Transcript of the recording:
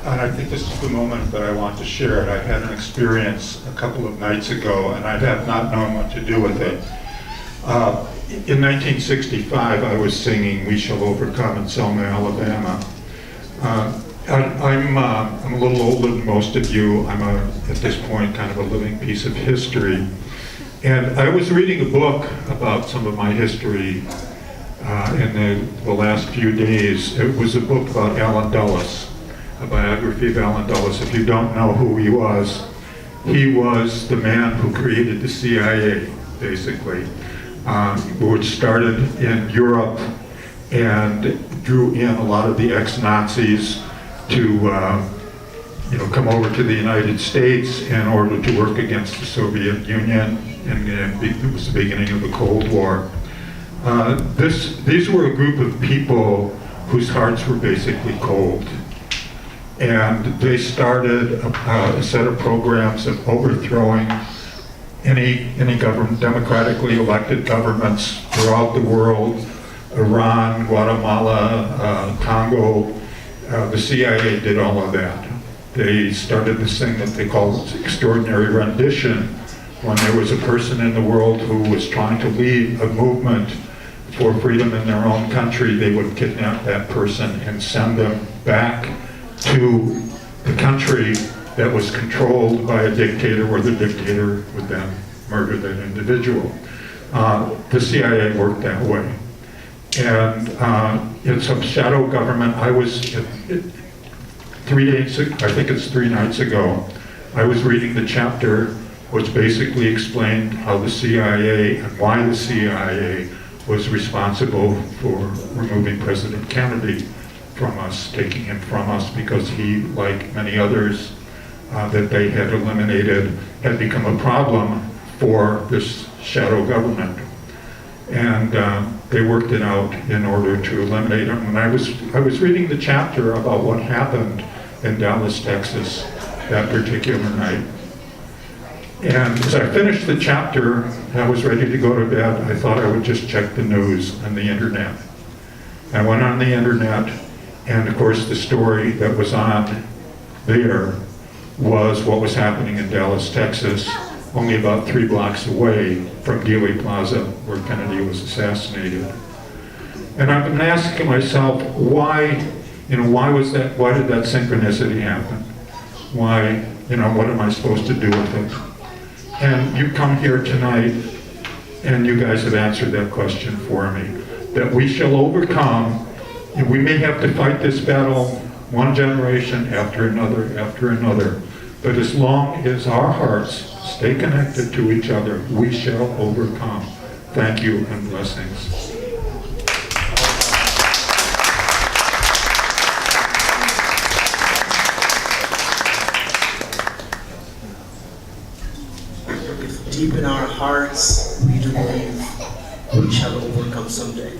And I think this is the moment that I want to share it. I had an experience a couple of nights ago, and I have not known what to do with it. In 1965, I was singing "We Shall Overcome" in Selma, Alabama. I'm a little older than most of you. I'm at this point kind of a living piece of history. And I was reading a book about some of my history in the last few days. It was a book about Allen Dulles, a biography of Allen Dulles. If you don't know who he was the man who created the CIA, basically, which started in Europe and drew in a lot of the ex-Nazis to come over to the United States in order to work against the Soviet Union, and it was the beginning of the Cold War. These were a group of people whose hearts were basically cold. And they started a set of programs of overthrowing any government, democratically elected governments throughout the world, Iran, Guatemala, Congo. The CIA did all of that. They started this thing that they called extraordinary rendition. When there was a person in the world who was trying to lead a movement for freedom in their own country, they would kidnap that person and send them back to the country that was controlled by a dictator, where the dictator would then murder that individual. The CIA worked that way. And it's a shadow government. I was, 3 days, I think it's 3 nights ago, I was reading the chapter which basically explained how the CIA and why the CIA was responsible for removing President Kennedy from us, taking him from us, because he, like many others that they had eliminated, had become a problem for this shadow government. And they worked it out in order to eliminate him. And I was reading the chapter about what happened in Dallas, Texas, that particular night. And as I finished the chapter, I was ready to go to bed. I thought I would just check the news on the internet. I went on the internet, and of course the story that was on there was what was happening in Dallas, Texas, only about 3 blocks away from Dealey Plaza, where Kennedy was assassinated. And I've been asking myself, why was that? Why did that synchronicity happen? Why, what am I supposed to do with it? And you come here tonight, and you guys have answered that question for me, that we shall overcome. And we may have to fight this battle one generation after another, but as long as our hearts stay connected to each other, we shall overcome. Thank you and blessings. Deep in our hearts, we do believe we shall overcome someday.